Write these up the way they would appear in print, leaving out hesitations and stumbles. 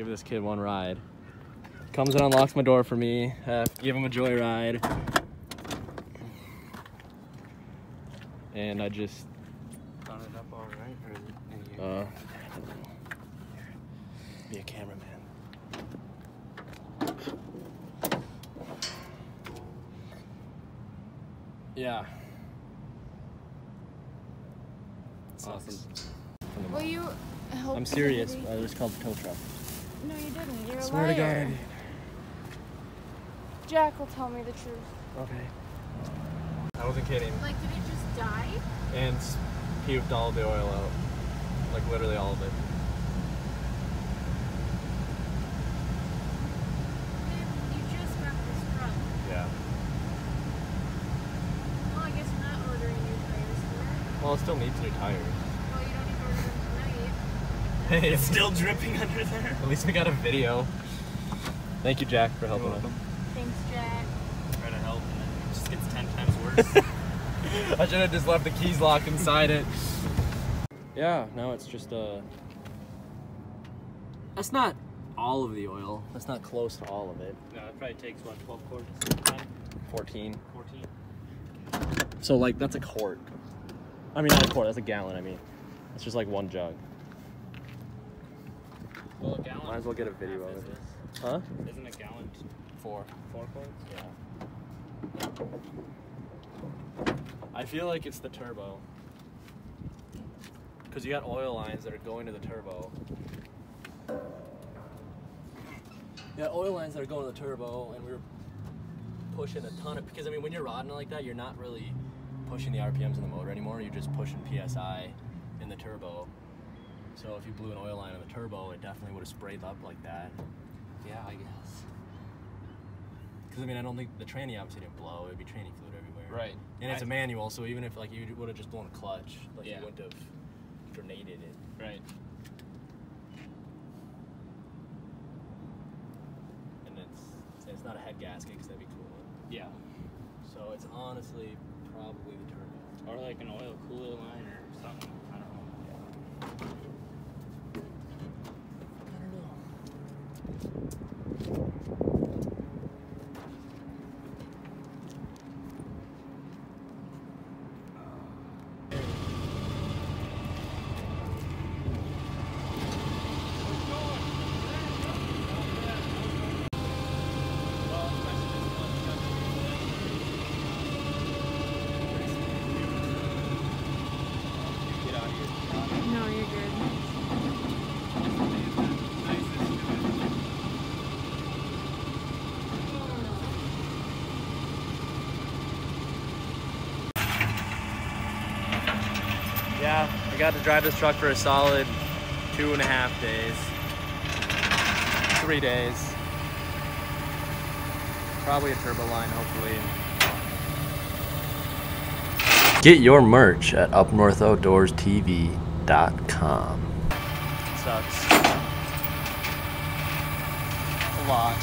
give this kid one ride. Comes and unlocks my door for me. Give him a joyride. And I just... Got it up all right? Or I don't know. Be a cameraman. Yeah. awesome. Well, you helped. I'm serious. I just called the tow truck. No, you didn't. You're a Swear liar. to God I did. Jack will tell me the truth. Okay. I wasn't kidding. Like, did it just die? And puked all the oil out. Like literally all of it. You just got this truck. Yeah. Well, I guess you're not ordering new tires for it. Well, it still needs new tires. Well, you don't need to order them tonight. Hey, It's still dripping under there. At least we got a video. Thank you, Jack, for helping us. Thanks, Jack. Try to help and then it just gets 10 times worse. I should have just left the keys locked inside it. Yeah, now it's just that's not all of the oil. That's not close to all of it. No, it probably takes what, 12 quarts? 10? 14. 14? So like that's a quart. I mean not a quart, that's a gallon, I mean. It's just like one jug. Well, a gallon. Might as well get a video of it. Huh? Isn't a gallon 4. 4 quarts? Yeah. I feel like it's the turbo. Because you got oil lines that are going to the turbo. You got oil lines that are going to the turbo, and we were pushing a ton of, because I mean when you're rodding like that, you're not really pushing the RPMs in the motor anymore, you're just pushing PSI in the turbo. So if you blew an oil line on the turbo, it definitely would have sprayed up like that. Yeah, I guess. Because I mean I don't think the tranny obviously didn't blow, it would be tranny fluid everywhere. Right. And it's a manual, so even if like you would have just blown a clutch, like Yeah. you wouldn't have grenaded it. Right. And it's not a head gasket because that'd be cool. Yeah. So it's honestly probably the turbo. Or like an oil cooler line or something. I don't know. No, you're good. Yeah, I got to drive this truck for a solid 2.5 days. 3 days. Probably a turbo line, hopefully. Get your merch at UpNorthOutdoorsTV.com. Sucks. A lot.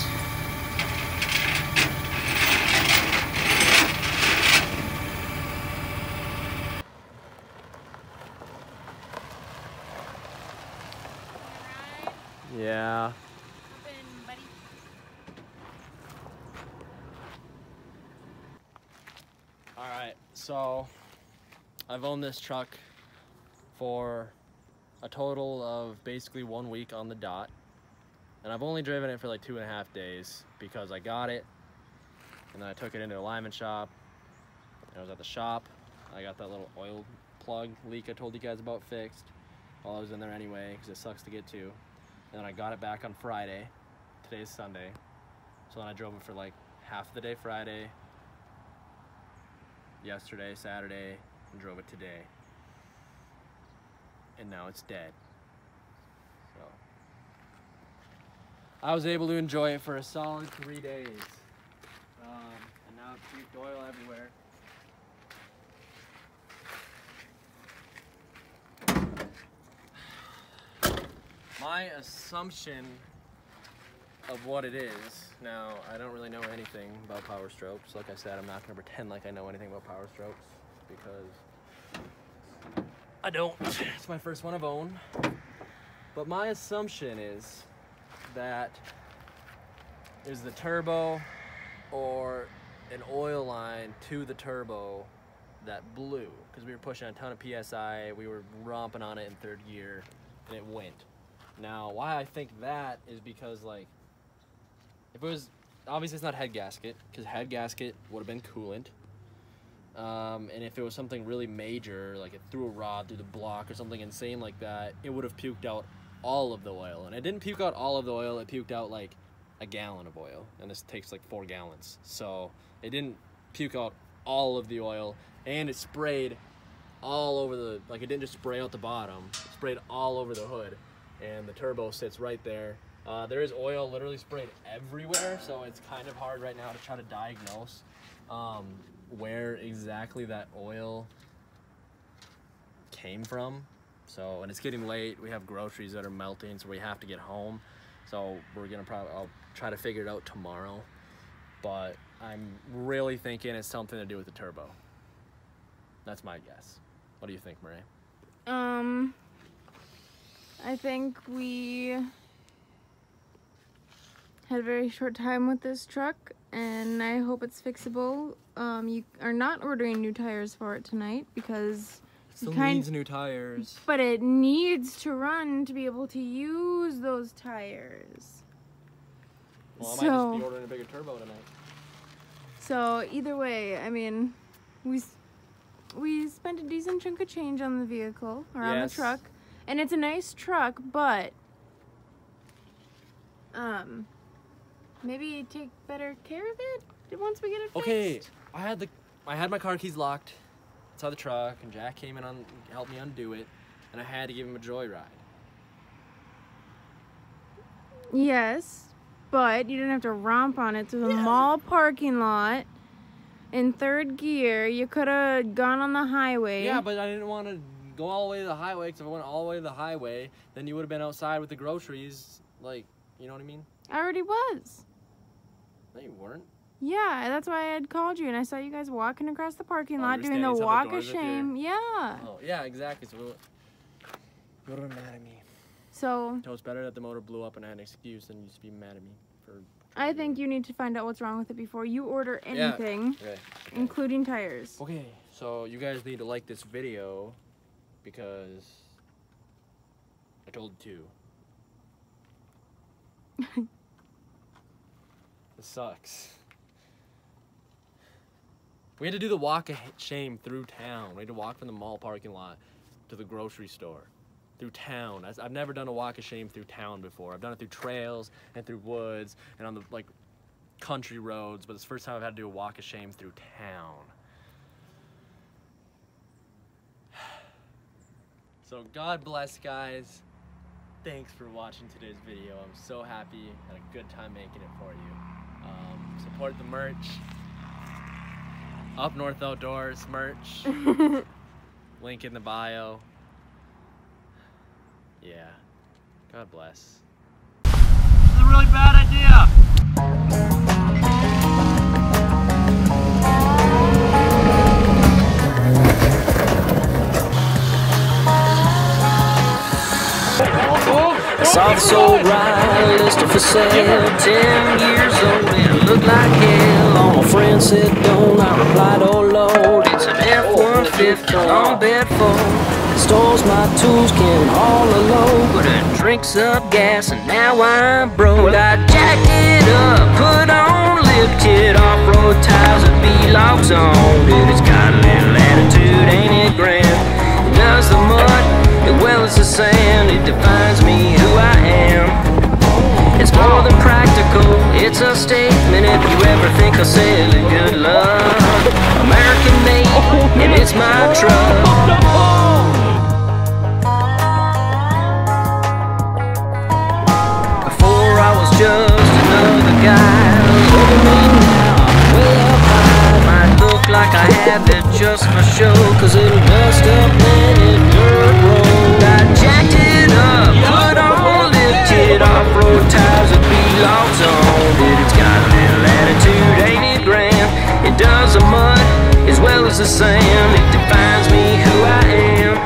Yeah. Alright, so I've owned this truck for a total of basically 1 week on the dot. And I've only driven it for like 2.5 days because I got it and then I took it into the alignment shop. I was at the shop. I got that little oil plug leak I told you guys about fixed while I was in there anyway because it sucks to get to. And then I got it back on Friday. Today's Sunday. So then I drove it for like half the day Friday, yesterday, Saturday, and drove it today. And now it's dead. So I was able to enjoy it for a solid 3 days. And now it's puked oil everywhere. My assumption of what it is, now I don't really know anything about Powerstrokes. Like I said, I'm not going to pretend like I know anything about Powerstrokes because I don't. It's my first one I've owned. But my assumption is that it was the turbo or an oil line to the turbo that blew, because we were pushing a ton of PSI, we were romping on it in third gear, and it went. Now, why I think that is because, like, if it was, obviously it's not head gasket, because head gasket would have been coolant. And if it was something really major, like it threw a rod through the block or something insane like that, it would have puked out all of the oil. And it didn't puke out all of the oil, it puked out like a gallon of oil. And this takes like 4 gallons. So it didn't puke out all of the oil, and it sprayed all over the, like, it didn't just spray out the bottom, it sprayed all over the hood. And the turbo sits right there. There is oil literally sprayed everywhere, so it's kind of hard right now to try to diagnose where exactly that oil came from. So, and it's getting late, we have groceries that are melting, so we have to get home. So we're gonna I'll try to figure it out tomorrow. But I'm really thinking it's something to do with the turbo. That's my guess. What do you think, Marie? I think we had a very short time with this truck, and I hope it's fixable. You are not ordering new tires for it tonight because it still needs new tires. But it needs to run to be able to use those tires. Well, I might just be ordering a bigger turbo tonight. So either way, I mean, we spent a decent chunk of change on the vehicle, or on the truck. And it's a nice truck, but maybe take better care of it once we get it fixed. Okay, I had my car keys locked inside the truck, and Jack came in and helped me undo it, and I had to give him a joyride. Yes, but you didn't have to romp on it to the mall parking lot in third gear. You could have gone on the highway. Yeah, but I didn't want to go all the way to the highway, because if I went all the way to the highway, then you would have been outside with the groceries, like, you know what I mean? I already was. No, you weren't. Yeah, that's why I had called you, and I saw you guys walking across the parking lot you were doing the standing walk outside the of doors with shame. Yeah. Oh, yeah, exactly. So you would have been mad at me. So it's better that the motor blew up and I had an excuse than you to be mad at me for. I think you need to find out what's wrong with it before you order anything, including tires. Okay, so you guys need to like this video because I told you to. This sucks. We had to do the walk of shame through town. We had to walk from the mall parking lot to the grocery store. Through town. I've never done a walk of shame through town before. I've done it through trails and through woods and on the, like, country roads, but it's the first time I've had to do a walk of shame through town. So God bless, guys. Thanks for watching today's video. I'm so happy. Had a good time making it for you. Support the merch. Up North Outdoors merch. Link in the bio. Yeah. God bless. This is a really bad idea. Saw the sold ride listed for sale, 10 years old and it looked like hell. All my friends said don't, I replied oh Lord. It's an F-150 on Bedford. Stores my tools, can haul a load, but it drinks up gas and now I'm broke. I jacked it up, put on lifted off-road tires with B-locks on. Dude, it's got a little attitude, ain't it grand? It does the mud as well as the sand, it defines me who I am. It's more than practical, it's a statement if you ever think I'll sell it, good luck. American made, and it's my truck. Before I was just another guy, look at me now, I'm way up high. Might look like I have it just for show, cause it'll dust up when it dirt road. I jacked it up, put on lifted off-road tires with B-locks on. Dude, it's got a little attitude, ain't it grand? It does the mud as well as the sand. It defines me who I am.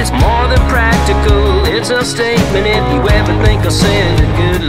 It's more than practical, It's a statement if you ever think I'll send a good